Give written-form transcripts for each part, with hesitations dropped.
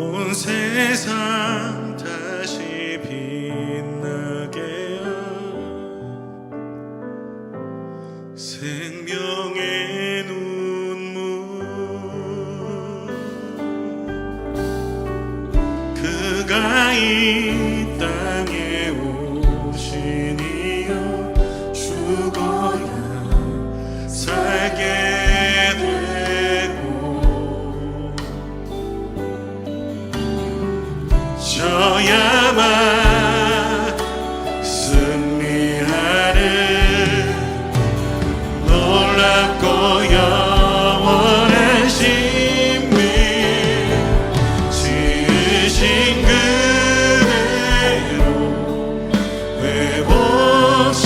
온 세상 다시 빛나게 하여 생명의 눈물 그가 이 땅에 오신 이유 죽어야 살게 저야만 승리하는 놀랍고 영원한 신비 지으신 그대로 회복시킨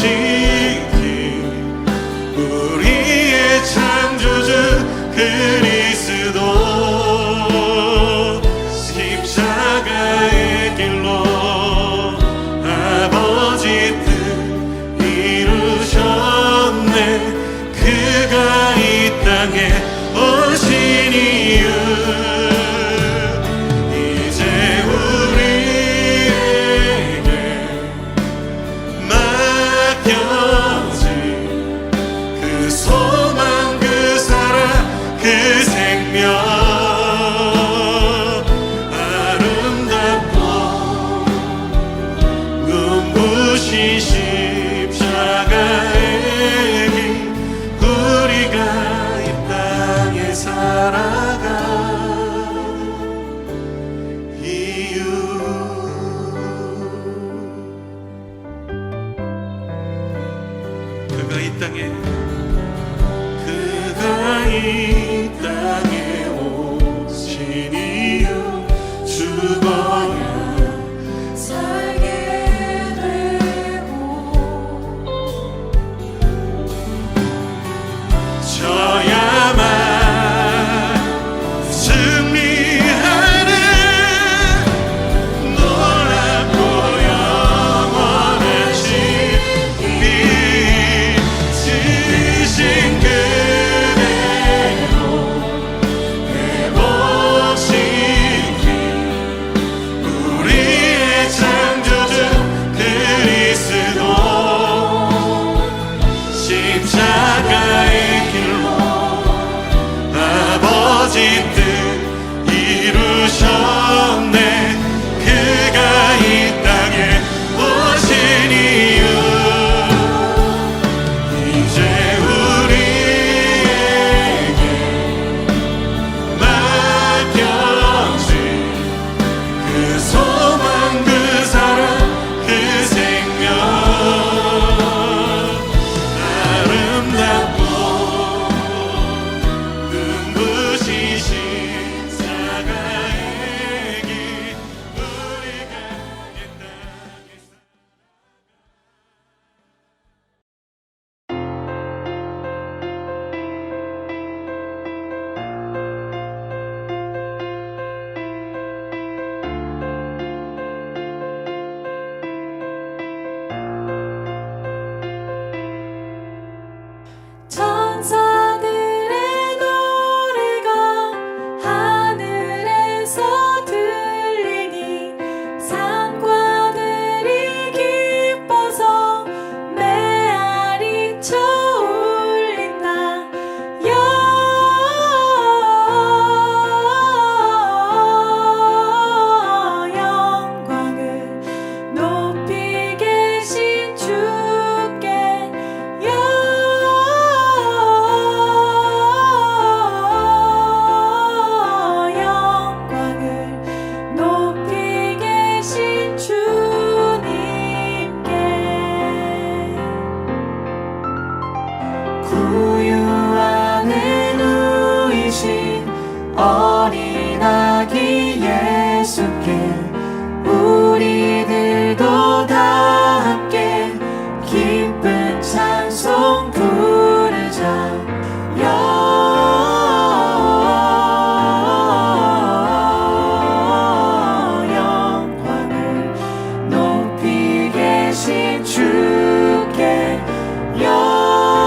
우리의 창조주 그리스도 십자가의 길로 아버지 뜻 이루셨네 그가 이 땅에 오신 이유 이제 우리에게 맡겨진 그 소망 그 사랑 그 생명 십자가의 길 우리가 이 땅에 살아가 이유 그가 이 땅에 오신 이유 죽어야 십자가의 길로 아버지 뜻 이루셨네 그가 이 땅에 오신 이유 이제 우리에게 맡겨진 그 소망 그 사랑 그 생명 어린 아기 예수께 우리들도 다 함께 기쁜 찬송 부르자 영광을 높이 계신 주께 영광을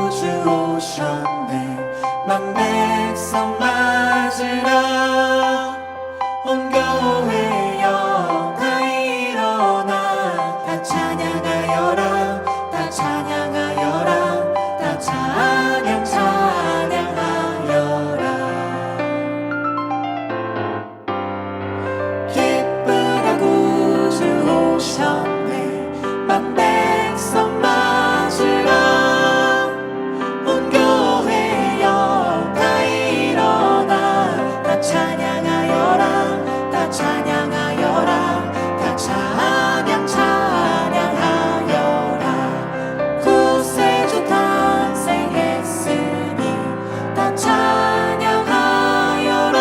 구주 오셨네. 만 백성 맞으라. 온 교회여 다 일어나. 다 찬양하여라. 다 찬양하여라. 다 찬양하여라. 기쁘다 구주 오셨네. 만 백성 맞으라. 온 교회여 다 일어나. 다 찬양하여라. 다 찬양하여라. 다 찬양하여라. 구세주 탄생했으니 다 찬양하여라.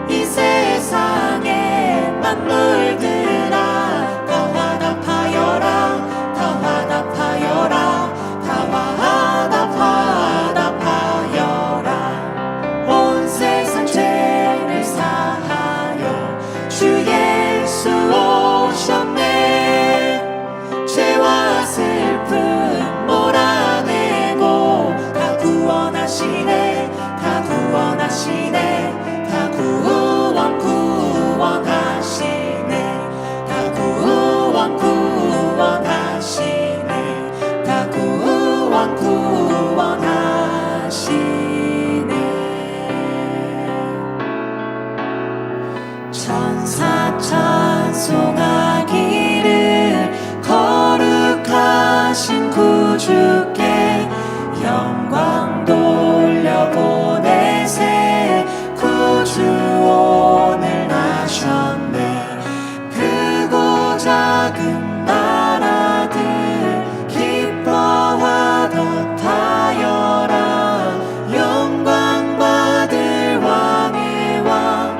이 세상의 만물들아 다 화답하여라. 다 화답하여라. 다 화답하여라. 온 세상 죄를 사하여 주 예수 오셨네. 죄와 슬픔 몰아내고 다 구원하시네. 다 구원하시네. 다 구원하시네. 다 구원하시네. 다 구원하시네. 천사 찬송하기를 거룩하신 구주께 영광 돌려보내세. 구주 오늘 나셨네. 크고 작은 나라들 기뻐하듯하여라. 영광 받을 왕의 왕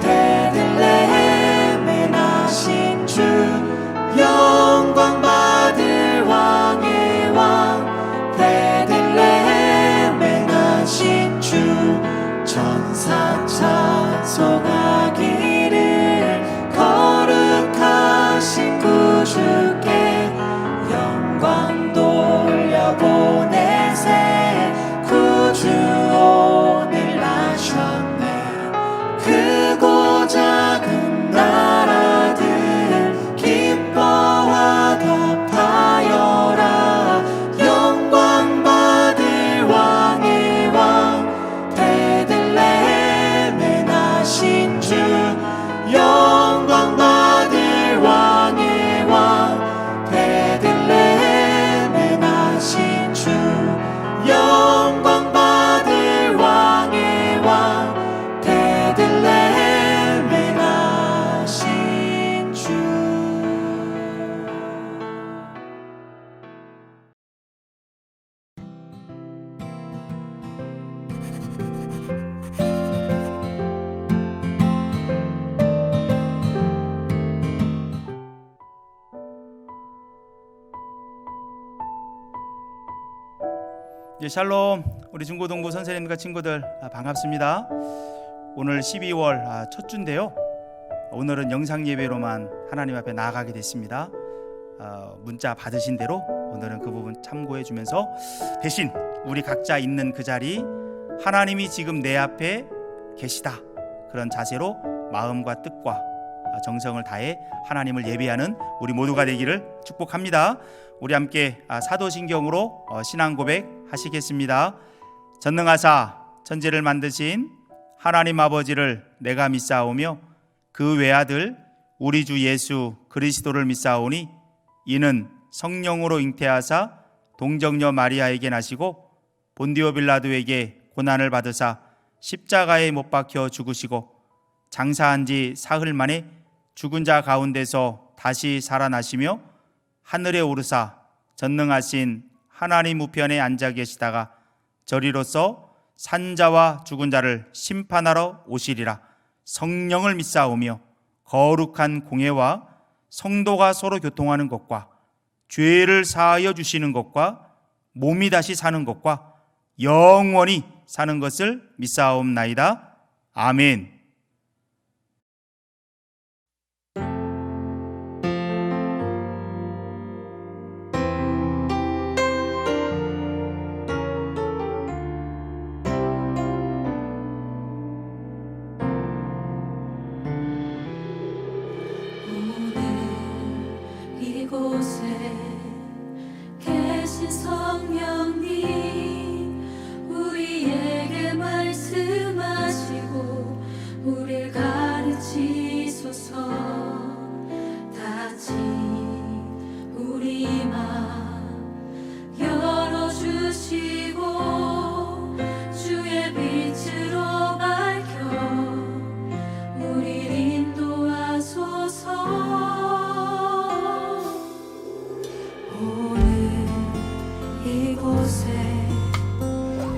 베들레헴에 나신 주. 영광 받을 왕의 왕 베들레헴에 나신 주. 천사 찬송하기를 거룩하신 구주께 영광 돌려보내세. 구주 오늘 나셨네. 크고 작은 나라들 기뻐하듯하여라. 영광 받을 왕의 왕 베들레헴에 나신 주. 영광 받을 왕의 왕 베들레헴에 나신 주. 영광 받을 왕의 왕 베들레헴에 나신 주. 샬롬. 우리 중고등부 선생님과 친구들 반갑습니다. 오늘 12월 첫 주인데요. 오늘은 영상 예배로만 하나님 앞에 나아가게 됐습니다. 문자 받으신 대로 오늘은 그 부분 참고해 주면서 대신 우리 각자 있는 그 자리, 하나님이 지금 내 앞에 계시다, 그런 자세로 마음과 뜻과 정성을 다해 하나님을 예배하는 우리 모두가 되기를 축복합니다. 우리 함께 사도신경으로 신앙 고백 하시겠습니다. 전능하사 천지를 만드신 하나님 아버지를 내가 믿사오며 그 외아들 우리 주 예수 그리스도를 믿사오니 이는 성령으로 잉태하사 동정녀 마리아에게 나시고 본디오 빌라도에게 고난을 받으사 십자가에 못 박혀 죽으시고 장사한 지 사흘 만에 죽은 자 가운데서 다시 살아나시며 하늘에 오르사 전능하신 하나님 우편에 앉아 계시다가 저리로서 산자와 죽은 자를 심판하러 오시리라. 성령을 믿사오며 거룩한 공회와 성도가 서로 교통하는 것과 죄를 사하여 주시는 것과 몸이 다시 사는 것과 영원히 사는 것을 믿사옵나이다. 아멘. 이곳에 계신 성령님 우리에게 말씀하시고 우릴 가르치소서. 다시 우리 맘 열어주시고 주의 빛으로 밝혀 우릴 인도하소서. 오늘 이곳에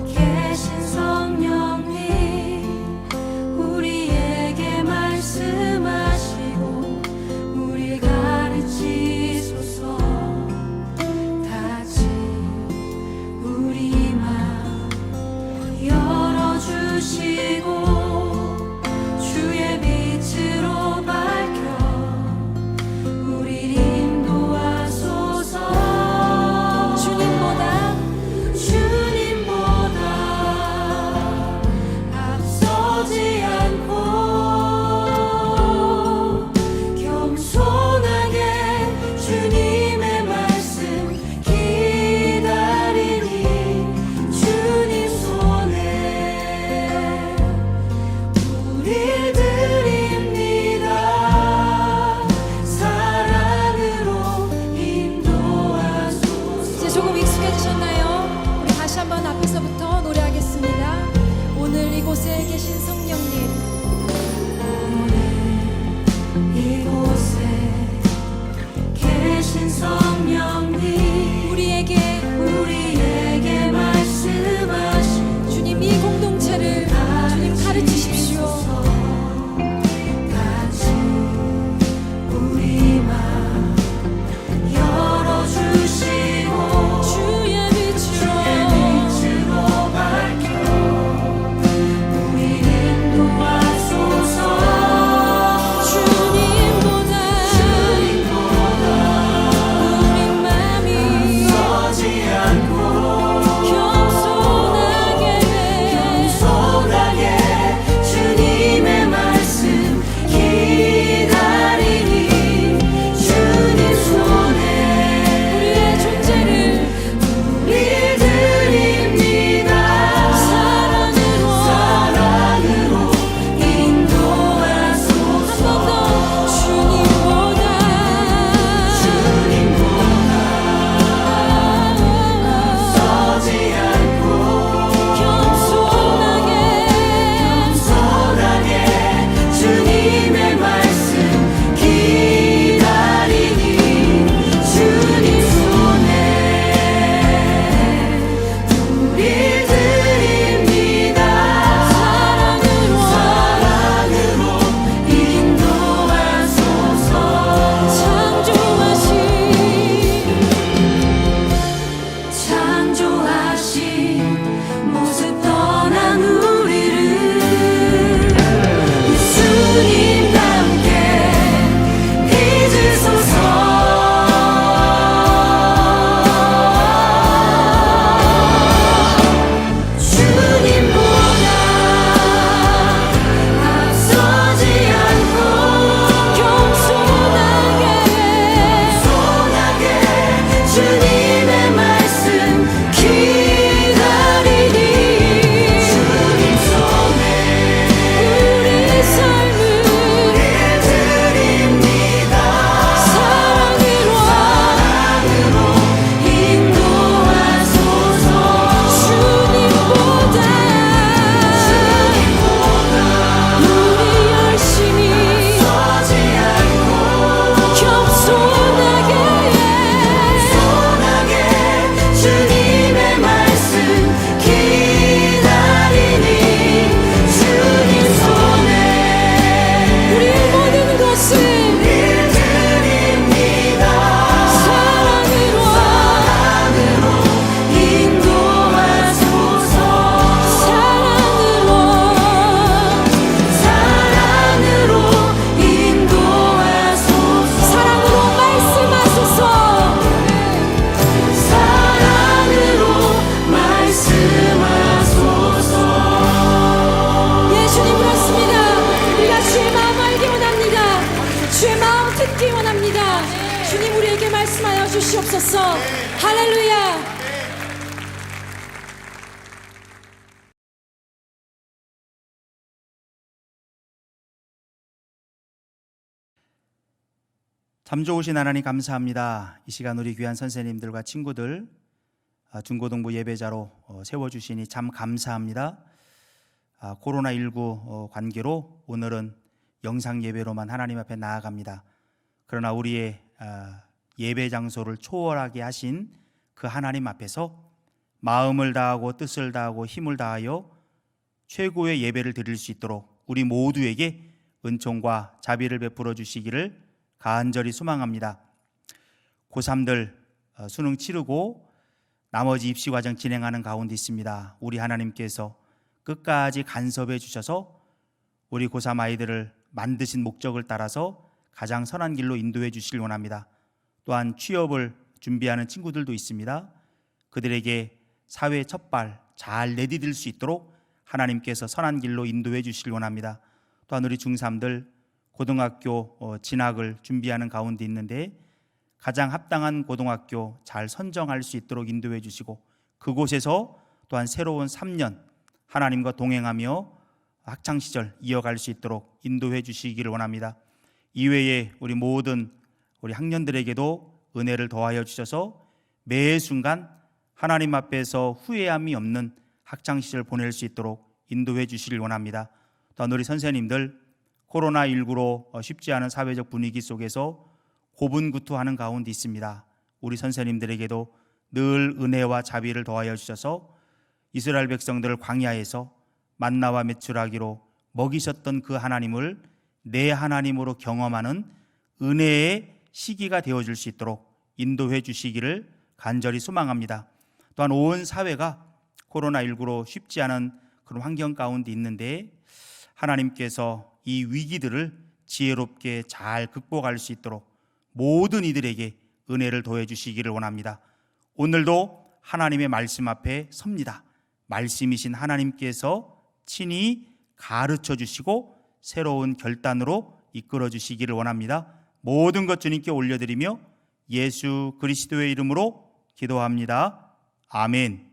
계신 성령님 우리에게 말씀하시고 우릴 가르치소서. 다시 우리 맘 열어주시고 주의 빛으로 밝혀 우릴 인도하소서. 주님보다 앞서지 않고 겸손하게 주님의 말씀 기다리니 주님 손에 우릴 드립니다. 사랑으로 인도하소서. 이제 조금 익숙해지셨나요? 우리 다시 한번 앞에서부터 노래하겠습니다. 오늘 이곳에 계신 성령님 이곳에 계신 성령님 우리에게 말씀하시고 주님 이 공동체를 주님 가르치십시오. 다시 우리 맘 열어주시고 주의 빛으로 밝혀 우리를 주시옵소서. 할렐루야. 참 좋으신 하나님 감사합니다. 이 시간 우리 귀한 선생님들과 친구들 중고등부 예배자로 세워주시니 참 감사합니다. 코로나19 관계로 오늘은 영상 예배로만 하나님 앞에 나아갑니다. 그러나 우리의 예배 장소를 초월하게 하신 그 하나님 앞에서 마음을 다하고 뜻을 다하고 힘을 다하여 최고의 예배를 드릴 수 있도록 우리 모두에게 은총과 자비를 베풀어 주시기를 간절히 소망합니다. 고3들 수능 치르고 나머지 입시 과정 진행하는 가운데 있습니다. 우리 하나님께서 끝까지 간섭해 주셔서 우리 고3 아이들을 만드신 목적을 따라서 가장 선한 길로 인도해 주시길 원합니다. 또한 취업을 준비하는 친구들도 있습니다. 그들에게 사회 첫 발 잘 내디딜 수 있도록 하나님께서 선한 길로 인도해 주시길 원합니다. 또한 우리 중3들 고등학교 진학을 준비하는 가운데 있는데 가장 합당한 고등학교 잘 선정할 수 있도록 인도해 주시고 그곳에서 또한 새로운 3년 하나님과 동행하며 학창시절 이어갈 수 있도록 인도해 주시기를 원합니다. 이외에 우리 모든 우리 학년들에게도 은혜를 더하여 주셔서 매 순간 하나님 앞에서 후회함이 없는 학창시절 보낼 수 있도록 인도해 주시길 원합니다. 또한 우리 선생님들 코로나19로 쉽지 않은 사회적 분위기 속에서 고분고투하는 가운데 있습니다. 우리 선생님들에게도 늘 은혜와 자비를 더하여 주셔서 이스라엘 백성들을 광야에서 만나와 메추라기로 먹이셨던 그 하나님을 내 하나님으로 경험하는 은혜의 시기가 되어줄 수 있도록 인도해 주시기를 간절히 소망합니다. 또한 온 사회가 코로나19로 쉽지 않은 그런 환경 가운데 있는데 하나님께서 이 위기들을 지혜롭게 잘 극복할 수 있도록 모든 이들에게 은혜를 더해 주시기를 원합니다. 오늘도 하나님의 말씀 앞에 섭니다. 말씀이신 하나님께서 친히 가르쳐 주시고 새로운 결단으로 이끌어 주시기를 원합니다. 모든 것 주님께 올려드리며 예수 그리스도의 이름으로 기도합니다. 아멘.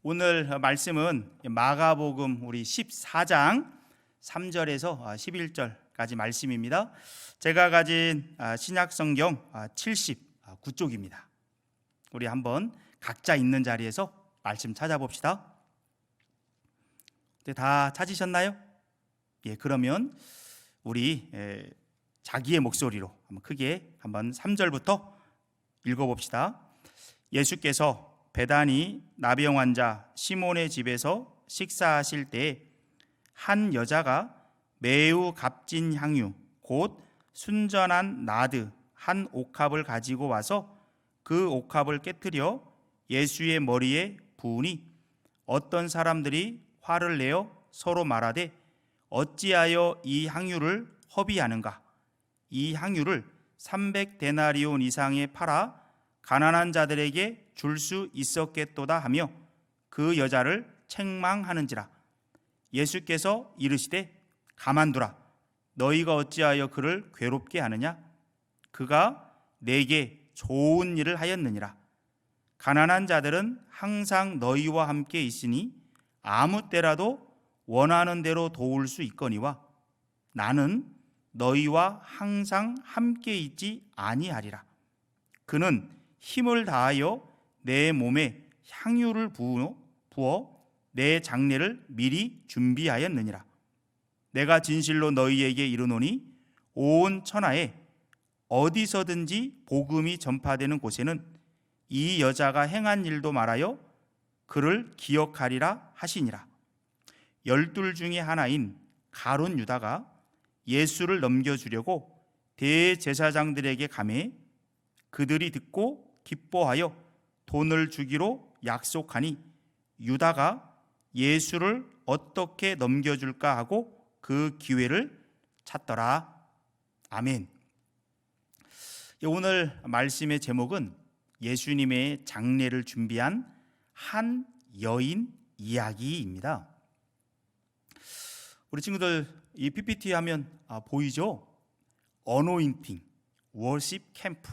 오늘 말씀은 마가복음 우리 14장 3절에서 11절까지 말씀입니다. 제가 가진 신약성경 79쪽입니다. 우리 한번 각자 있는 자리에서 말씀 찾아봅시다. 다 찾으셨나요? 그러면 우리 자기의 목소리로 한번 크게 한번 3절부터 읽어봅시다. 예수께서 베다니 나병 환자 시몬의 집에서 식사하실 때에 한 여자가 매우 값진 향유 곧 순전한 나드 한 옥합을 가지고 와서 그 옥합을 깨뜨려 예수의 머리에 부으니 어떤 사람들이 화를 내어 서로 말하되 어찌하여 이 향유를 허비하는가? 이 향유를 300데나리온 이상에 팔아 가난한 자들에게 줄 수 있었겠도다 하며 그 여자를 책망하는지라. 예수께서 이르시되 가만두라. 너희가 어찌하여 그를 괴롭게 하느냐? 그가 내게 좋은 일을 하였느니라. 가난한 자들은 항상 너희와 함께 있으니 아무 때라도 원하는 대로 도울 수 있거니와 나는 너희와 항상 함께 있지 아니하리라. 그는 힘을 다하여 내 몸에 향유를 부어 내 장례를 미리 준비하였느니라. 내가 진실로 너희에게 이르노니 온 천하에 어디서든지 복음이 전파되는 곳에는 이 여자가 행한 일도 말하여 그를 기억하리라 하시니라. 12 중에 하나인 가룟 유다가 예수를 넘겨주려고 대제사장들에게 가매 그들이 듣고 기뻐하여 돈을 주기로 약속하니 유다가 예수를 어떻게 넘겨줄까 하고 그 기회를 찾더라. 아멘. 오늘 말씀의 제목은 예수님의 장례를 준비한 한 여인 이야기입니다. 우리 친구들 이 PPT 하면 보이죠? 어노인팅 워십 캠프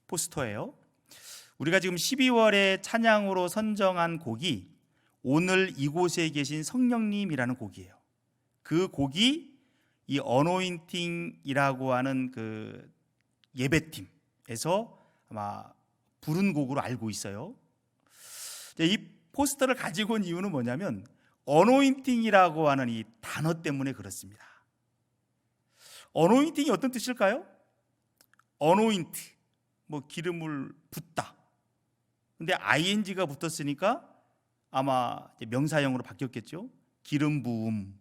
포스터예요. 우리가 지금 12월에 찬양으로 선정한 곡이 오늘 이곳에 계신 성령님이라는 곡이에요. 그 곡이 이 어노인팅이라고 하는 그 예배팀에서 아마 부른 곡으로 알고 있어요. 이 포스터를 가지고 온 이유는 뭐냐면 어노인팅이라고 하는 이 단어 때문에 그렇습니다. 어노인팅이 어떤 뜻일까요? 어노인트, 뭐 기름을 붓다. 근데 ing가 붙었으니까 아마 명사형으로 바뀌었겠죠. 기름 부음,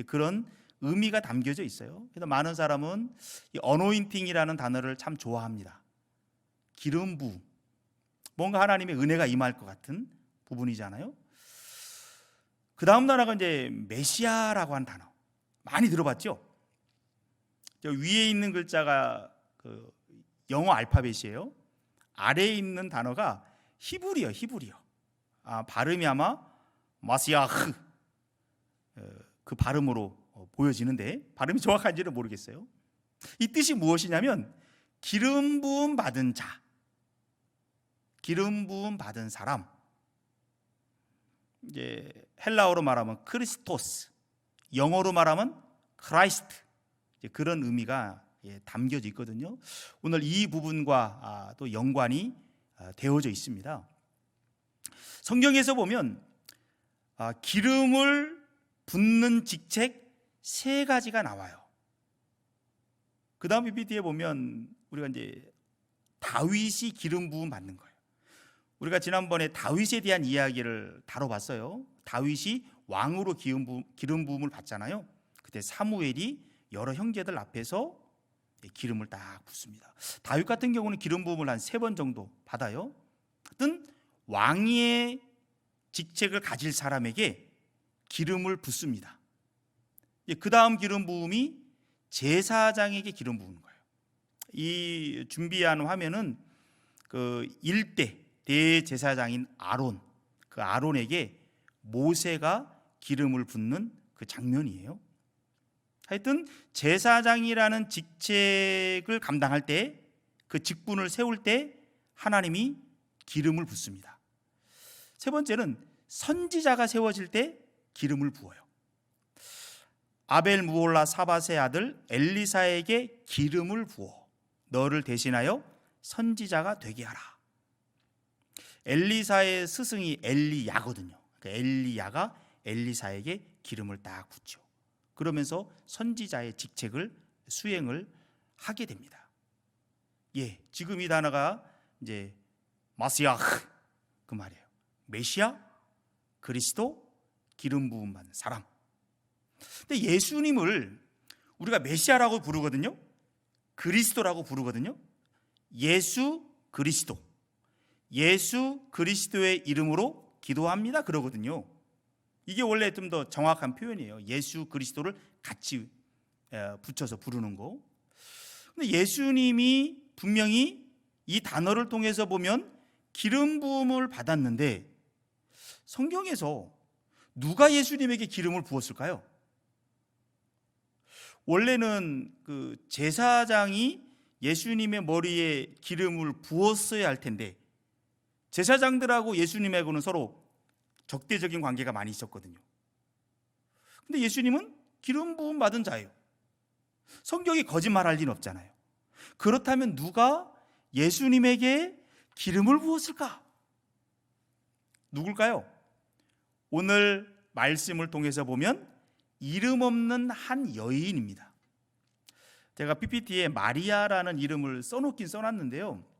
그런 의미가 담겨져 있어요. 그래서 많은 사람은 이 어노인팅이라는 단어를 참 좋아합니다. 기름 부음, 뭔가 하나님의 은혜가 임할 것 같은 부분이잖아요. 그 다음 단어가 이제 메시아라고 하는 단어, 많이 들어봤죠? 저 위에 있는 글자가 그 영어 알파벳이에요. 아래에 있는 단어가 히브리어. 발음이 아마 마시아흐 그 발음으로 보여지는데 발음이 정확한지는 모르겠어요. 이 뜻이 무엇이냐면 기름 부음 받은 자, 기름 부음 받은 사람. 이제 헬라어로 말하면 크리스토스, 영어로 말하면 크라이스트, 그런 의미가 담겨져 있거든요. 오늘 이 부분과 또 연관이 되어져 있습니다. 성경에서 보면 기름을 붓는 직책 3가지가 나와요. 그 다음 PPT에 보면 우리가 이제 다윗이 기름 부음 받는 거예요. 우리가 지난번에 다윗에 대한 이야기를 다뤄봤어요. 다윗이 왕으로 기름 부음을 받잖아요. 그때 사무엘이 여러 형제들 앞에서 기름을 딱 붓습니다. 다윗 같은 경우는 기름 부음을 한 3번 정도 받아요. 하여튼 왕의 직책을 가질 사람에게 기름을 붓습니다. 그 다음 기름 부음이 제사장에게 기름 부은 거예요. 이 준비한 화면은 그 1대 대제사장인 아론, 그 아론에게 모세가 기름을 붓는 그 장면이에요. 하여튼 제사장이라는 직책을 감당할 때, 그 직분을 세울 때 하나님이 기름을 붓습니다. 3번째는 선지자가 세워질 때 기름을 부어요. 아벨 무올라 사밧의 아들 엘리사에게 기름을 부어 너를 대신하여 선지자가 되게 하라. 엘리사의 스승이 엘리야거든요. 엘리야가 엘리사에게 기름을 딱 붓죠. 그러면서 선지자의 직책을 수행을 하게 됩니다. 지금 이 단어가 이제 마시아흐 그 말이에요. 메시아, 그리스도, 기름 부음 받는 사람. 근데 예수님을 우리가 메시아라고 부르거든요. 그리스도라고 부르거든요. 예수 그리스도, 예수 그리스도의 이름으로 기도합니다 그러거든요. 이게 원래 좀 더 정확한 표현이에요. 예수 그리스도를 같이 붙여서 부르는 거. 근데 예수님이 분명히 이 단어를 통해서 보면 기름 부음을 받았는데 성경에서 누가 예수님에게 기름을 부었을까요? 원래는 그 제사장이 예수님의 머리에 기름을 부었어야 할 텐데 제사장들하고 예수님하고는 서로 적대적인 관계가 많이 있었거든요. 근데 예수님은 기름 부음 받은 자예요. 성경이 거짓말할 리는 없잖아요. 그렇다면 누가 예수님에게 기름을 부었을까? 누굴까요? 오늘 말씀을 통해서 보면 이름 없는 한 여인입니다. 제가 PPT에 마리아라는 이름을 써놓긴 써놨는데요.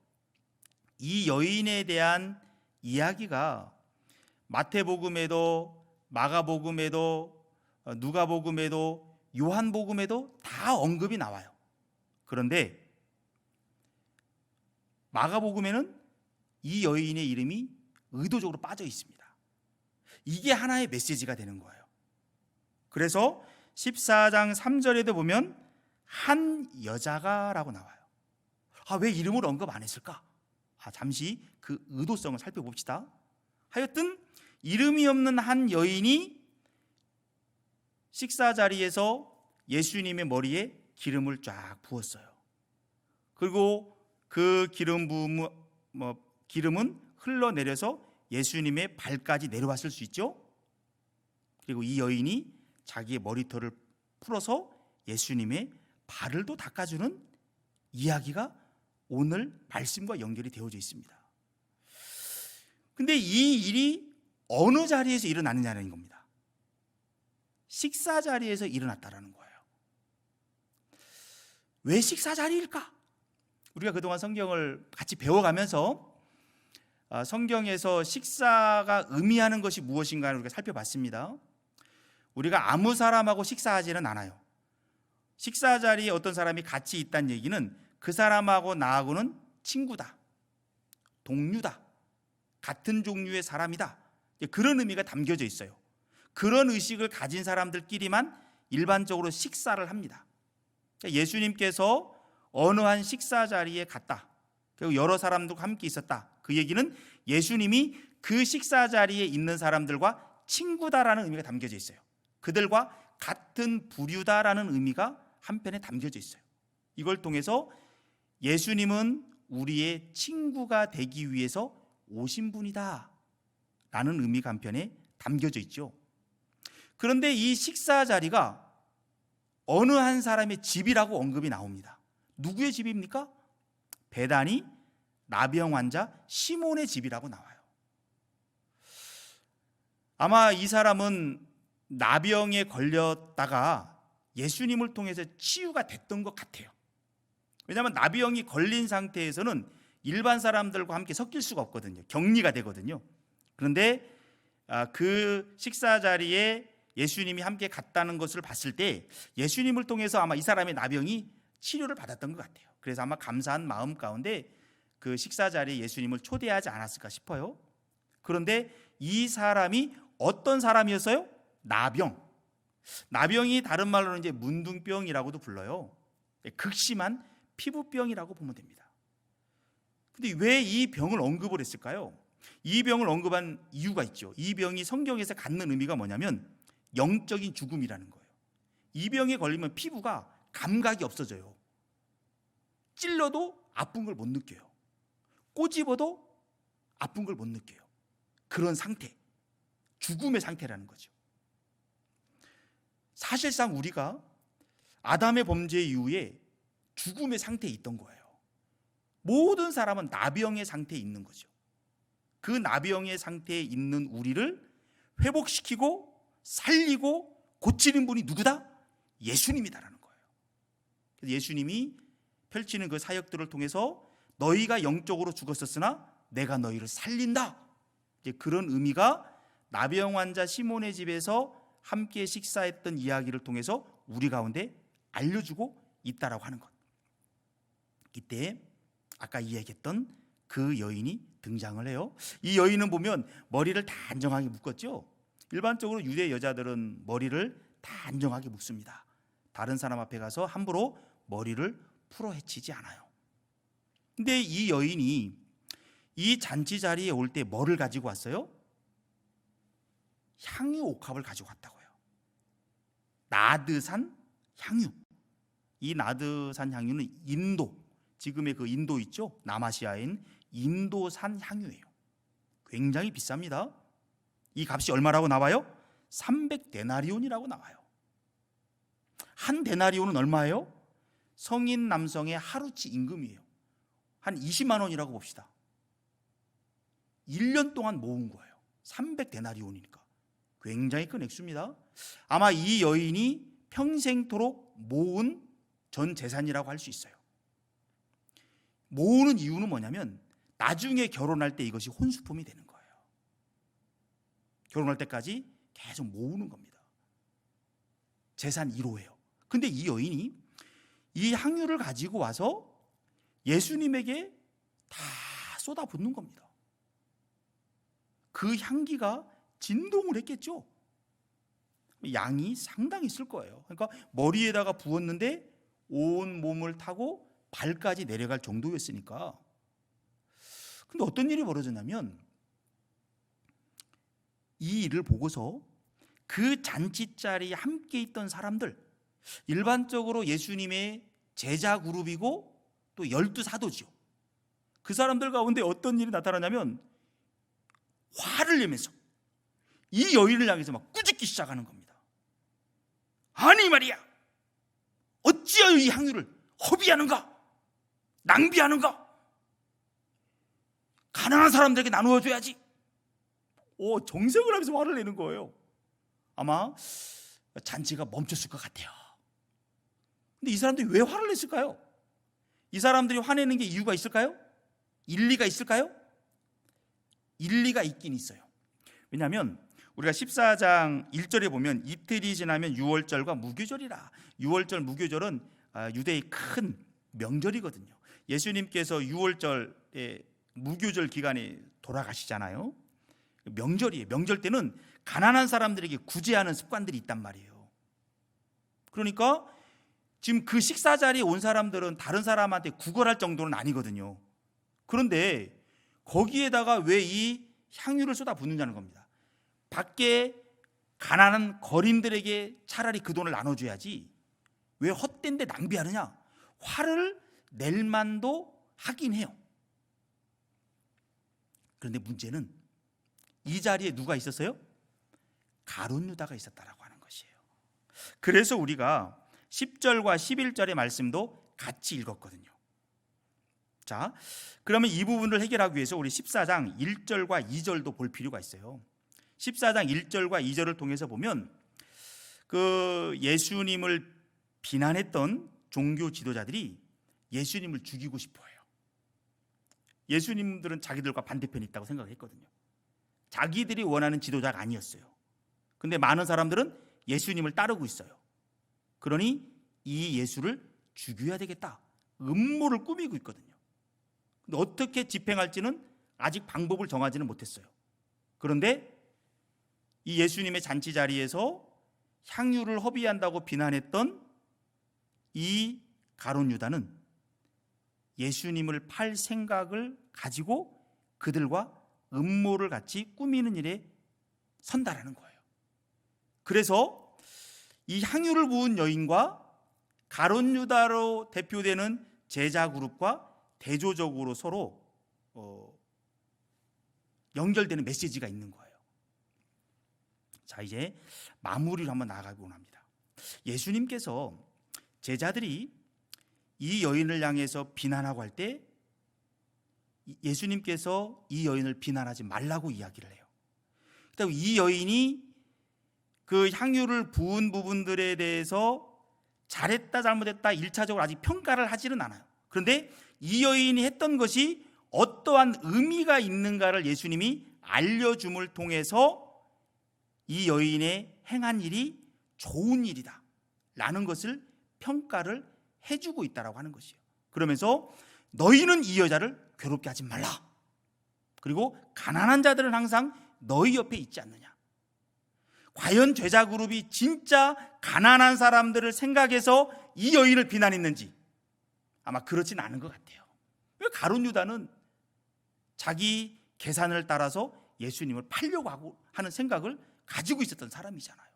이 여인에 대한 이야기가 마태복음에도 마가복음에도 누가복음에도 요한복음에도 다 언급이 나와요. 그런데 마가복음에는 이 여인의 이름이 의도적으로 빠져 있습니다. 이게 하나의 메시지가 되는 거예요. 그래서 14장 3절에도 보면 한 여자가 라고 나와요. 왜 이름을 언급 안 했을까? 잠시 그 의도성을 살펴봅시다. 하여튼 이름이 없는 한 여인이 식사 자리에서 예수님의 머리에 기름을 쫙 부었어요. 그리고 그 기름은 흘러내려서 예수님의 발까지 내려왔을 수 있죠. 그리고 이 여인이 자기의 머리털을 풀어서 예수님의 발을 또 닦아주는 이야기가 오늘 말씀과 연결이 되어져 있습니다. 근데 이 일이 어느 자리에서 일어나느냐는 겁니다. 식사 자리에서 일어났다라는 거예요. 왜 식사 자리일까? 우리가 그동안 성경을 같이 배워가면서 성경에서 식사가 의미하는 것이 무엇인가를 우리가 살펴봤습니다. 우리가 아무 사람하고 식사하지는 않아요. 식사 자리에 어떤 사람이 같이 있다는 얘기는 그 사람하고 나하고는 친구다, 동료다, 같은 종류의 사람이다, 그런 의미가 담겨져 있어요. 그런 의식을 가진 사람들끼리만 일반적으로 식사를 합니다. 예수님께서 어느 한 식사 자리에 갔다, 그리고 여러 사람들과 함께 있었다, 그 얘기는 예수님이 그 식사 자리에 있는 사람들과 친구다라는 의미가 담겨져 있어요. 그들과 같은 부류다라는 의미가 한편에 담겨져 있어요. 이걸 통해서 예수님은 우리의 친구가 되기 위해서 오신 분이다 라는 의미가 한편에 담겨져 있죠. 그런데 이 식사 자리가 어느 한 사람의 집이라고 언급이 나옵니다. 누구의 집입니까? 베다니 나병 환자 시몬의 집이라고 나와요. 아마 이 사람은 나병에 걸렸다가 예수님을 통해서 치유가 됐던 것 같아요. 왜냐하면 나병이 걸린 상태에서는 일반 사람들과 함께 섞일 수가 없거든요. 격리가 되거든요. 그런데 그 식사 자리에 예수님이 함께 갔다는 것을 봤을 때 예수님을 통해서 아마 이 사람의 나병이 치료를 받았던 것 같아요. 그래서 아마 감사한 마음 가운데 그 식사 자리에 예수님을 초대하지 않았을까 싶어요. 그런데 이 사람이 어떤 사람이었어요? 나병. 나병이 다른 말로는 이제 문둥병이라고도 불러요. 극심한 피부병이라고 보면 됩니다. 근데 왜 이 병을 언급을 했을까요? 이 병을 언급한 이유가 있죠. 이 병이 성경에서 갖는 의미가 뭐냐면 영적인 죽음이라는 거예요. 이 병에 걸리면 피부가 감각이 없어져요. 찔러도 아픈 걸 못 느껴요. 꼬집어도 아픈 걸 못 느껴요. 그런 상태, 죽음의 상태라는 거죠. 사실상 우리가 아담의 범죄 이후에 죽음의 상태에 있던 거예요. 모든 사람은 나병의 상태에 있는 거죠. 그 나병의 상태에 있는 우리를 회복시키고 살리고 고치는 분이 누구다? 예수님이다라는 거예요. 그래서 예수님이 펼치는 그 사역들을 통해서 너희가 영적으로 죽었었으나 내가 너희를 살린다, 이제 그런 의미가 나병 환자 시몬의 집에서 함께 식사했던 이야기를 통해서 우리 가운데 알려주고 있다라고 하는 것. 이때 아까 이야기했던 그 여인이 등장을 해요. 이 여인은 보면 머리를 단정하게 묶었죠. 일반적으로 유대 여자들은 머리를 단정하게 묶습니다. 다른 사람 앞에 가서 함부로 머리를 풀어 헤치지 않아요. 근데 이 여인이 이 잔치 자리에 올 때 뭐를 가지고 왔어요? 향유 옥합을 가지고 왔다고요. 나드산 향유. 이 나드산 향유는 인도, 지금의 그 인도 있죠? 남아시아인 인도산 향유예요. 굉장히 비쌉니다. 이 값이 얼마라고 나와요? 300데나리온이라고 나와요. 한 데나리온은 얼마예요? 성인 남성의 하루치 임금이에요. 한 20만 원이라고 봅시다. 1년 동안 모은 거예요. 300데나리온이니까 굉장히 큰 액수입니다. 아마 이 여인이 평생토록 모은 전 재산이라고 할 수 있어요. 모으는 이유는 뭐냐면 나중에 결혼할 때 이것이 혼수품이 되는 거예요. 결혼할 때까지 계속 모으는 겁니다. 재산 1호예요. 근데 이 여인이 이 향유를 가지고 와서 예수님에게 다 쏟아붓는 겁니다. 그 향기가 진동을 했겠죠. 양이 상당히 있을 거예요. 그러니까 머리에다가 부었는데 온 몸을 타고 발까지 내려갈 정도였으니까. 근데 어떤 일이 벌어졌냐면 이 일을 보고서 그 잔치 자리에 함께 있던 사람들, 일반적으로 예수님의 제자 그룹이고 또 12사도지요. 그 사람들 가운데 어떤 일이 나타나냐면 화를 내면서 이 여인을 향해서 막 꾸짖기 시작하는 겁니다. 아니 말이야, 어찌하여 이 향유를 허비하는가, 낭비하는가, 가난한 사람들에게 나누어 줘야지. 정색을 하면서 화를 내는 거예요. 아마 잔치가 멈췄을 것 같아요. 근데 이 사람들이 왜 화를 냈을까요? 이 사람들이 화내는 게 이유가 있을까요? 일리가 있을까요? 일리가 있긴 있어요. 왜냐하면 우리가 14장 1절에 보면 이틀이 지나면 유월절과 무교절이라. 유월절, 무교절은 유대의 큰 명절이거든요. 예수님께서 유월절에 무교절 기간에 돌아가시잖아요. 명절이에요. 명절 때는 가난한 사람들에게 구제하는 습관들이 있단 말이에요. 그러니까 지금 그 식사 자리에 온 사람들은 다른 사람한테 구걸할 정도는 아니거든요. 그런데 거기에다가 왜 이 향유를 쏟아붓느냐는 겁니다. 밖에 가난한 거린들에게 차라리 그 돈을 나눠줘야지 왜 헛된 데 낭비하느냐, 화를 낼 만도 하긴 해요. 그런데 문제는 이 자리에 누가 있었어요? 가룟 유다가 있었다라고 하는 것이에요. 그래서 우리가 10절과 11절의 말씀도 같이 읽었거든요. 자, 그러면 이 부분을 해결하기 위해서 우리 14장 1절과 2절도 볼 필요가 있어요. 14장 1절과 2절을 통해서 보면 그 예수님을 비난했던 종교 지도자들이 예수님을 죽이고 싶어 해요. 예수님들은 자기들과 반대편이 있다고 생각했거든요. 자기들이 원하는 지도자가 아니었어요. 근데 많은 사람들은 예수님을 따르고 있어요. 그러니 이 예수를 죽여야 되겠다, 음모를 꾸미고 있거든요. 근데 어떻게 집행할지는 아직 방법을 정하지는 못했어요. 그런데 이 예수님의 잔치 자리에서 향유를 허비한다고 비난했던 이 가룟 유다는 예수님을 팔 생각을 가지고 그들과 음모를 같이 꾸미는 일에 선다라는 거예요. 그래서 이 향유를 부은 여인과 가룟 유다로 대표되는 제자 그룹과 대조적으로 서로 연결되는 메시지가 있는 거예요. 자, 이제 마무리로 한번 나아가고 합니다. 예수님께서 제자들이 이 여인을 향해서 비난하고 할 때 예수님께서 이 여인을 비난하지 말라고 이야기를 해요. 그다음에 이 여인이 그 향유를 부은 부분들에 대해서 잘했다 잘못했다 1차적으로 아직 평가를 하지는 않아요. 그런데 이 여인이 했던 것이 어떠한 의미가 있는가를 예수님이 알려줌을 통해서 이 여인의 행한 일이 좋은 일이다 라는 것을 평가를 해주고 있다라고 하는 것이에요. 그러면서 너희는 이 여자를 괴롭게 하지 말라. 그리고 가난한 자들은 항상 너희 옆에 있지 않느냐. 과연 제자 그룹이 진짜 가난한 사람들을 생각해서 이 여인을 비난했는지 아마 그렇진 않은 것 같아요. 왜 가룟 유다는 자기 계산을 따라서 예수님을 팔려고 하는 생각을 가지고 있었던 사람이잖아요.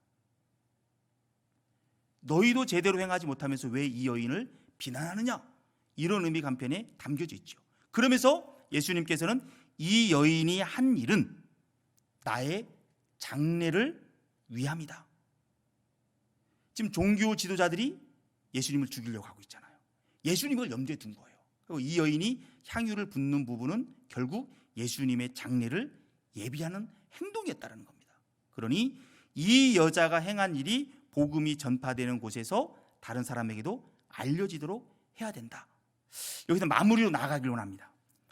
너희도 제대로 행하지 못하면서 왜 이 여인을 비난하느냐, 이런 의미 간편에 담겨져 있죠. 그러면서 예수님께서는 이 여인이 한 일은 나의 장래를 위함이다. 지금 종교 지도자들이 예수님을 죽이려고 하고 있잖아요. 예수님을 염두에 둔 거예요. 그리고 이 여인이 향유를 붓는 부분은 결국 예수님의 장래를 예비하는 행동이었다는 겁니다. 그러니 이 여자가 행한 일이 복음이 전파되는 곳에서 다른 사람에게도 알려지도록 해야 된다. 여기서 마무리로 나아가기를 원합니다.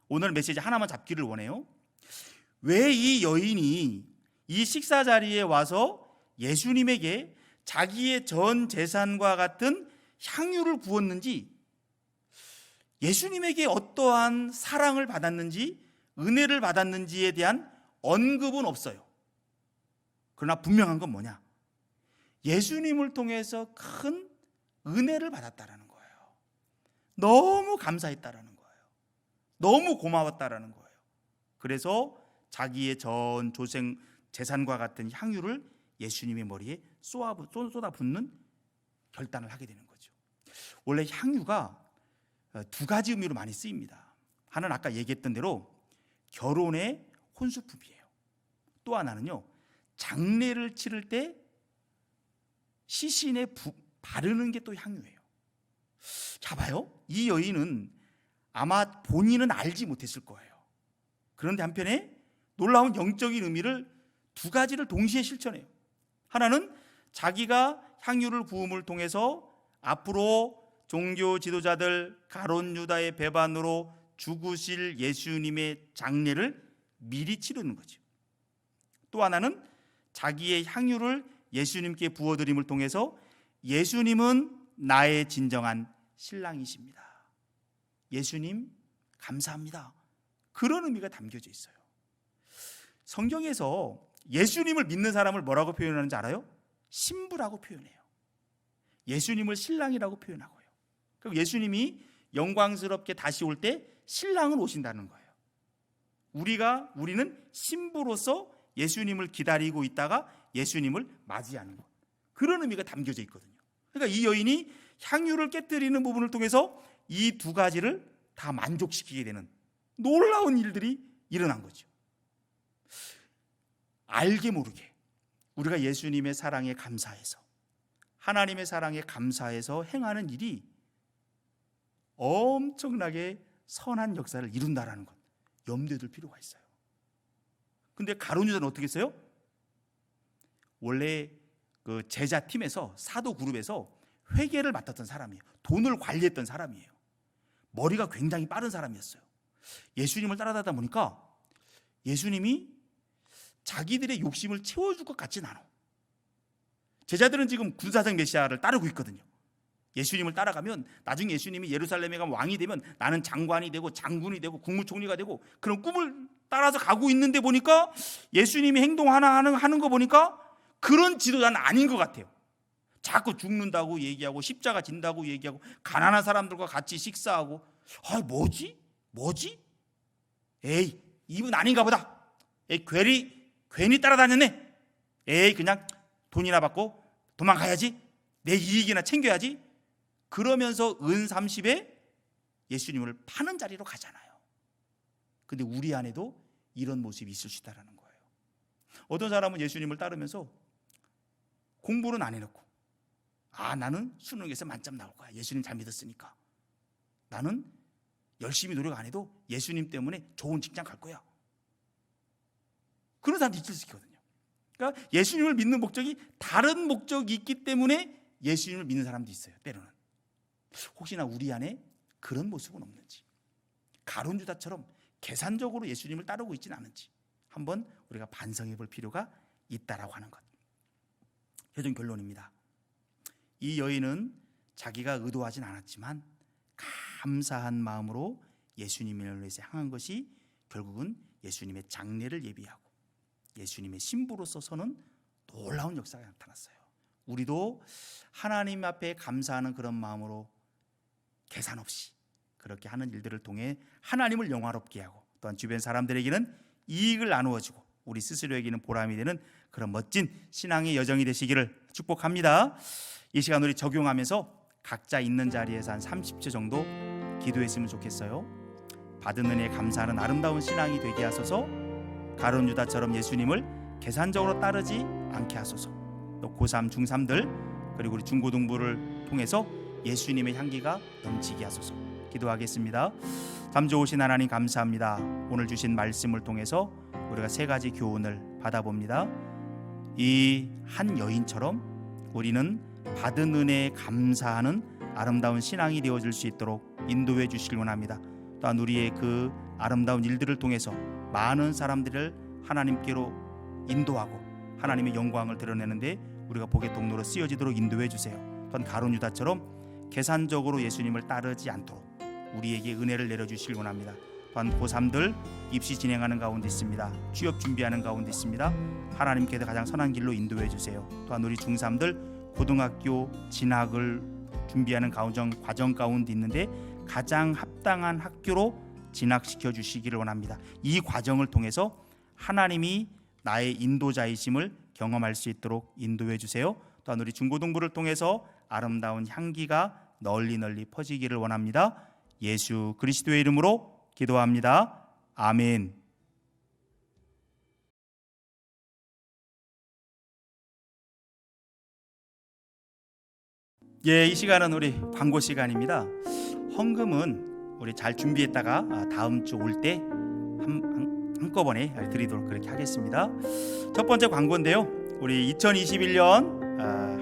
오늘 메시지 하나만 잡기를 원해요. 왜 이 여인이 이 식사 자리에 와서 예수님에게 자기의 전 재산과 같은 향유를 부었는지, 예수님에게 어떠한 사랑을 받았는지 은혜를 받았는지에 대한 언급은 없어요. 그러나 분명한 건 뭐냐? 예수님을 통해서 큰 은혜를 받았다라는 거예요. 너무 감사했다라는 거예요. 너무 고마웠다라는 거예요. 그래서 자기의 전 조생 재산과 같은 향유를 예수님의 머리에 쏟아붓는 결단을 하게 되는 거죠. 원래 향유가 두 가지 의미로 많이 쓰입니다. 하나는 아까 얘기했던 대로 결혼의 혼수품이에요. 또 하나는요, 장례를 치를 때 시신에 바르는 게 또 향유예요. 자, 봐요. 이 여인은 아마 본인은 알지 못했을 거예요. 그런데 한편에 놀라운 영적인 의미를 두 가지를 동시에 실천해요. 하나는 자기가 향유를 부음을 통해서 앞으로 종교 지도자들 가룟 유다의 배반으로 죽으실 예수님의 장례를 미리 치르는 거죠. 또 하나는 자기의 향유를 예수님께 부어드림을 통해서 예수님은 나의 진정한 신랑이십니다. 예수님 감사합니다. 그런 의미가 담겨져 있어요. 성경에서 예수님을 믿는 사람을 뭐라고 표현하는지 알아요? 신부라고 표현해요. 예수님을 신랑이라고 표현하고요. 그리고 예수님이 영광스럽게 다시 올 때 신랑은 오신다는 거예요. 우리는 신부로서 예수님을 기다리고 있다가 예수님을 맞이하는 것, 그런 의미가 담겨져 있거든요. 그러니까 이 여인이 향유를 깨뜨리는 부분을 통해서 이 두 가지를 다 만족시키게 되는 놀라운 일들이 일어난 거죠. 알게 모르게 우리가 예수님의 사랑에 감사해서, 하나님의 사랑에 감사해서 행하는 일이 엄청나게 선한 역사를 이룬다라는 것 염두에 둘 필요가 있어요. 근데 가룟 유다는 어떻게 했어요? 원래 그 제자팀에서, 사도 그룹에서 회계를 맡았던 사람이에요. 돈을 관리했던 사람이에요. 머리가 굉장히 빠른 사람이었어요. 예수님을 따라다니다 보니까 예수님이 자기들의 욕심을 채워줄 것 같진 않아. 제자들은 지금 군사적 메시아를 따르고 있거든요. 예수님을 따라가면 나중에 예수님이 예루살렘에 가면 왕이 되면 나는 장관이 되고 장군이 되고 국무총리가 되고 그런 꿈을 따라서 가고 있는데 보니까 예수님이 행동 하는 거 보니까 그런 지도자는 아닌 것 같아요. 자꾸 죽는다고 얘기하고 십자가 진다고 얘기하고 가난한 사람들과 같이 식사하고, 뭐지? 에이, 이분 아닌가 보다. 에이, 괜히 따라다녔네. 에이, 그냥 돈이나 받고 도망가야지. 내 이익이나 챙겨야지. 그러면서 은 30에 예수님을 파는 자리로 가잖아요. 근데 우리 안에도 이런 모습이 있을 수 있다는 거예요. 어떤 사람은 예수님을 따르면서 공부는 안 해놓고, 나는 수능에서 만점 나올 거야. 예수님 잘 믿었으니까. 나는 열심히 노력 안 해도 예수님 때문에 좋은 직장 갈 거야. 그런 사람도 있을 수 있거든요. 그러니까 예수님을 믿는 목적이 다른 목적이 있기 때문에 예수님을 믿는 사람도 있어요. 때로는. 혹시나 우리 안에 그런 모습은 없는지, 가룟 유다처럼 계산적으로 예수님을 따르고 있지는 않은지 한번 우리가 반성해 볼 필요가 있다라고 하는 것. 최종 결론입니다. 이 여인은 자기가 의도하진 않았지만 감사한 마음으로 예수님을 위해서 향한 것이 결국은 예수님의 장례를 예비하고 예수님의 신부로서 서는 놀라운 역사가 나타났어요. 우리도 하나님 앞에 감사하는 그런 마음으로 계산 없이 그렇게 하는 일들을 통해 하나님을 영화롭게 하고 또한 주변 사람들에게는 이익을 나누어주고 우리 스스로에게는 보람이 되는 그런 멋진 신앙의 여정이 되시기를 축복합니다. 이 시간 우리 적용하면서 각자 있는 자리에서 한 30초 정도 기도했으면 좋겠어요. 받은 은혜에 감사하는 아름다운 신앙이 되게 하소서. 가룟 유다처럼 예수님을 계산적으로 따르지 않게 하소서. 또 고3, 중3들 그리고 우리 중고등부를 통해서 예수님의 향기가 넘치게 하소서. 기도하겠습니다. 참 좋으신 하나님 감사합니다. 오늘 주신 말씀을 통해서 우리가 세 가지 교훈을 받아봅니다. 이 한 여인처럼 우리는 받은 은혜에 감사하는 아름다운 신앙이 되어질 수 있도록 인도해 주시길 원합니다. 또한 우리의 그 아름다운 일들을 통해서 많은 사람들을 하나님께로 인도하고 하나님의 영광을 드러내는데 우리가 복의 통로로 쓰여지도록 인도해 주세요. 또한 가룟 유다처럼 계산적으로 예수님을 따르지 않도록 우리에게 은혜를 내려주시길 원합니다. 또한 고3들 입시 진행하는 가운데 있습니다. 취업 준비하는 가운데 있습니다. 하나님께서 가장 선한 길로 인도해 주세요. 또한 우리 중3들 고등학교 진학을 준비하는 과정 가운데 있는데 가장 합당한 학교로 진학시켜 주시기를 원합니다. 이 과정을 통해서 하나님이 나의 인도자이심을 경험할 수 있도록 인도해 주세요. 또한 우리 중고등부를 통해서 아름다운 향기가 널리 퍼지기를 원합니다. 예수 그리스도의 이름으로 기도합니다. 아멘. 예, 이 시간은 우리 광고 시간입니다. 헌금은 우리 잘 준비했다가 다음 주 올 때 한꺼번에 드리도록 그렇게 하겠습니다. 첫 번째 광고인데요. 우리 2021년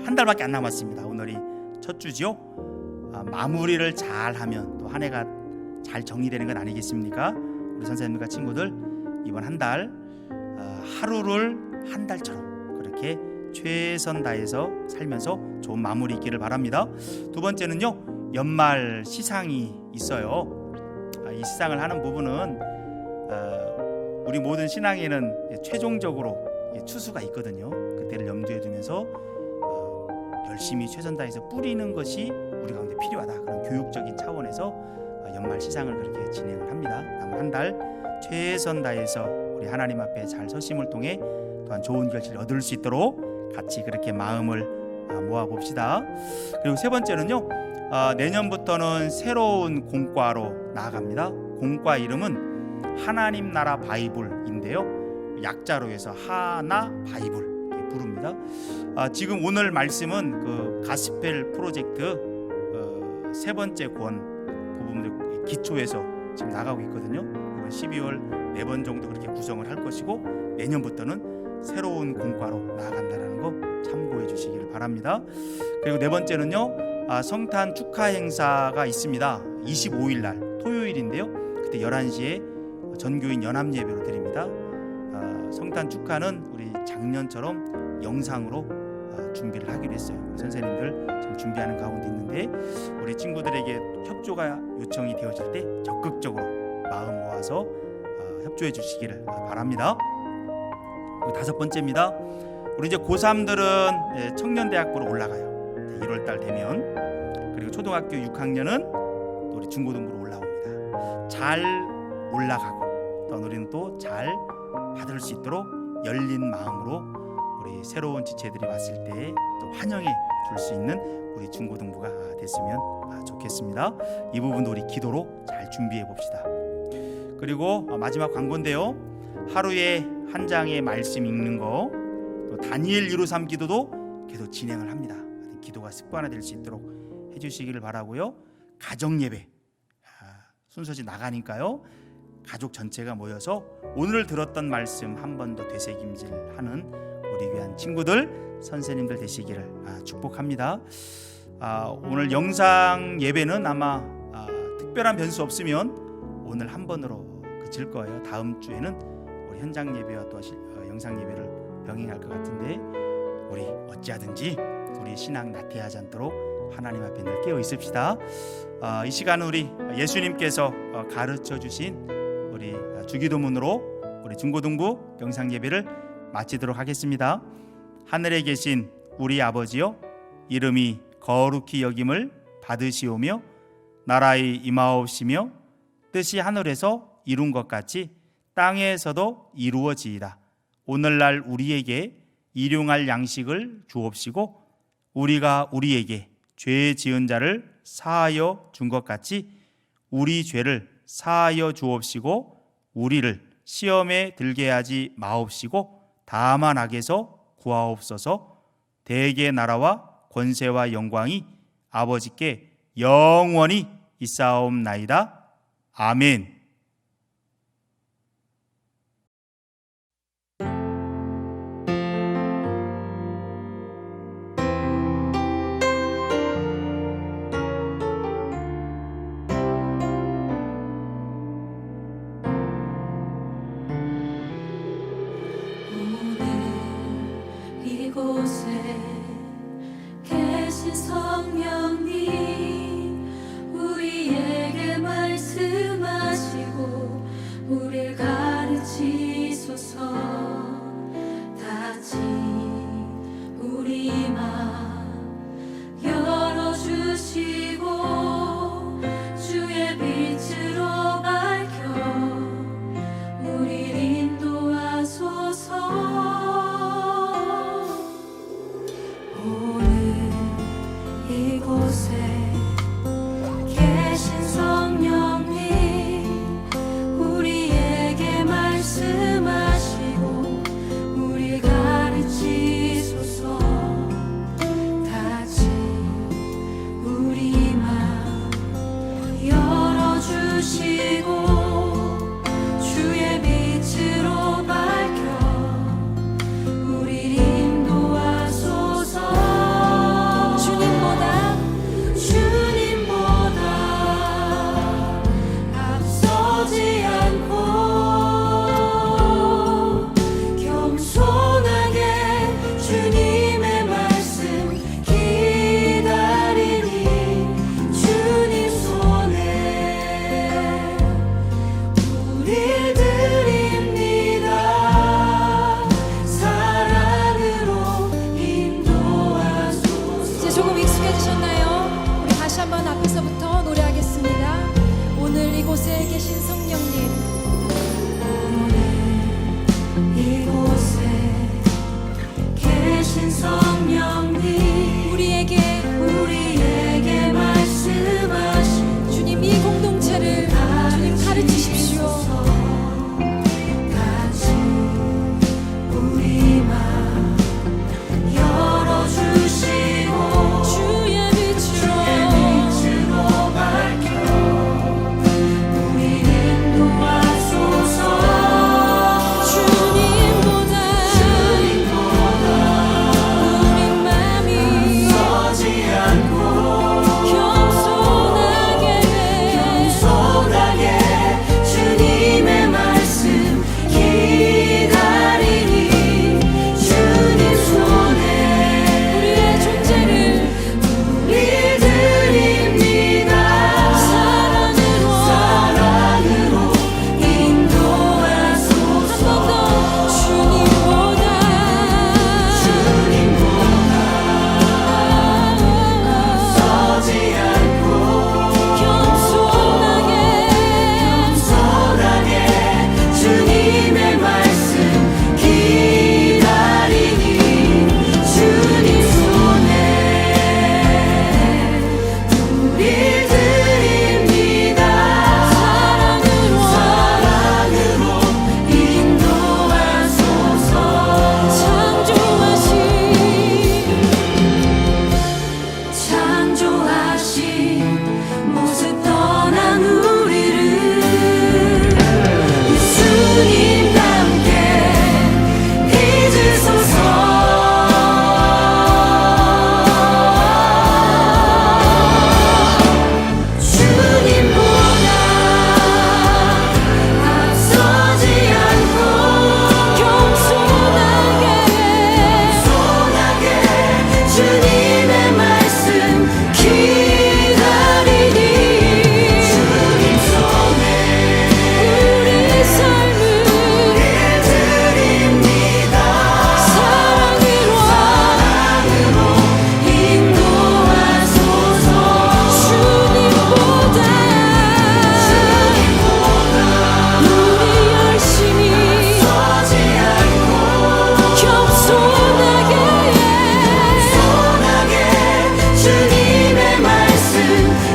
한 달밖에 안 남았습니다. 오늘이 첫 주죠. 마무리를 잘하면 또 한 해가 잘 정리되는 건 아니겠습니까? 우리 선생님과 친구들 이번 한 달 하루를 한 달처럼 그렇게 최선 다해서 살면서 좋은 마무리 있기를 바랍니다. 두 번째는요, 연말 시상이 있어요. 이 시상을 하는 부분은 우리 모든 신앙에는 최종적으로 추수가 있거든요. 그때를 염두에 두면서 열심히 최선 다해서 뿌리는 것이 우리 가운데 필요하다. 그런 교육적인 차원에서 연말 시상을 그렇게 진행을 합니다. 남은 한 달 최선 다해서 우리 하나님 앞에 잘 서심을 통해 또한 좋은 결실을 얻을 수 있도록 같이 그렇게 마음을 모아 봅시다. 그리고 세 번째는요, 내년부터는 새로운 공과로 나아갑니다. 공과 이름은 하나님 나라 바이블인데요, 약자로 해서 하나 바이블 부릅니다. 지금 오늘 말씀은 그 가스펠 프로젝트 세 번째 권 부분들 기초에서 지금 나가고 있거든요. 이번 12월 4번 정도 그렇게 구성을 할 것이고, 내년부터는 새로운 공과로 나아간다는 거 참고해 주시기를 바랍니다. 그리고 네 번째는요, 성탄 축하 행사가 있습니다. 25일 날 토요일인데요, 그때 11시에 전교인 연합 예배로 드립니다. 성탄 축하는 우리 작년처럼 영상으로 준비를 하기로 했어요. 선생님들 지금 준비하는 가운데 있는데, 우리 친구들에게 협조가 요청이 되어질 때 적극적으로 마음 모아서 협조해 주시기를 바랍니다. 다섯 번째입니다. 우리 이제 고3들은 청년대학부로 올라가요. 1월달 되면. 그리고 초등학교 6학년은 또 우리 중고등부로 올라옵니다. 잘 올라가고 또 우리는 또 잘 받을 수 있도록 열린 마음으로 우리 새로운 지체들이 왔을 때 또 환영해 줄 수 있는 우리 중고등부가 됐으면 좋겠습니다. 이 부분도 우리 기도로 잘 준비해 봅시다. 그리고 마지막 광고인데요, 하루에 한 장의 말씀 읽는 거, 또 다니엘 153 기도도 계속 진행을 합니다. 기도가 습관화될 수 있도록 해주시기를 바라고요. 가정 예배 순서지 나가니까요, 가족 전체가 모여서 오늘 들었던 말씀 한 번 더 되새김질하는 우리 귀한 친구들, 선생님들 되시기를 축복합니다. 오늘 영상 예배는 아마 특별한 변수 없으면 오늘 한 번으로 그칠 거예요. 다음 주에는 우리 현장 예배와 또 영상 예배를 병행할 것 같은데, 우리 어찌하든지 우리 신앙 나태하지 않도록 하나님 앞에 늘 깨어 있읍시다. 이 시간은 우리 예수님께서 가르쳐 주신 우리 주기도문으로 우리 중고등부 영상 예배를 마치도록 하겠습니다. 하늘에 계신 우리 아버지여, 이름이 거룩히 여김을 받으시오며 나라의 임하옵시며 뜻이 하늘에서 이룬 것 같이 땅에서도 이루어지이다. 오늘날 우리에게 일용할 양식을 주옵시고, 우리가 우리에게 죄 지은 자를 사하여 준 것 같이 우리 죄를 사하여 주옵시고, 우리를 시험에 들게 하지 마옵시고, 다만 악에서 구하옵소서. 대개 나라와 권세와 영광이 아버지께 영원히 있사옵나이다. 아멘. 이곳에 계신 성령님, 우리에게 말씀하시고 우리를 가르치소서. 다시 우리 맘 열어주시고 주의 빛으로 밝혀 우리를 인도하소서. 말씀하시고 우리 가르치소서. 다시 우리 마음 열어주시고 주의 빛으로 밝혀 우리 인도하소서. 주님보다 앞서지 않고 겸손하게 주님의 말씀 기다리니 주님 손에 우릴 드립니다. 사랑으로 인도하소서. 이제 조금 익숙해지셨나요? 우리 다시 한번 앞에서부터 노래하겠습니다. 오늘 이곳에 계신 성령님, 이곳에 계신 성령님 우리에게 말씀하신 주님 이 공동체를 주님 가르치십시오. 다시 우리 마음 열어주시고 주의 빛으로 밝혀 우리 인도하소서. 주님보다 우리 마음이 서지 않고 겸손하게 주님의 말씀 기다리니 주님 손에 우리의 존재를 우리 드립니다. 사랑으로 인도하소서. 한 번 더 주님보다 서지 않고 겸손하게 주님의 말씀 기다리니 주님 손에 우리 드립니다. 사랑으로 인도하소서. 창조하신 모습 떠난 우리를 예수님과 함께 빚으소서. 주님보다 앞서지 않고 겸손하게 주님의 말씀 기다리니 주님 손에 우리 삶을 드립니다. 사랑으로 인도하소서. 주님보다 우리 열심히 서지 않고 겸손하게 주님의 말씀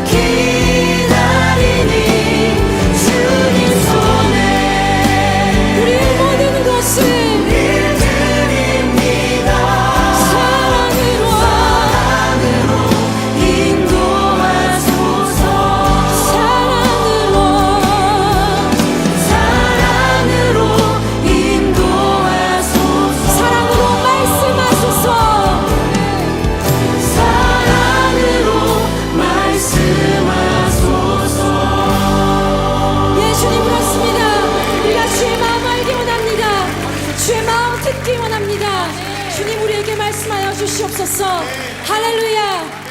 기다리니 주님 손에 우리의 모든 것을 드립니다. 사랑으로 인도하소서. 사랑으로 인도하소서. 사랑으로 말씀하소서. 사랑으로 말씀하소서. 예, 주님 그렇습니다. 우리가 주의 마음 알기 원합니다. 주의 마음 듣기 원합니다. 주님 우리에게 말씀하여 주시옵소서. 할렐루야.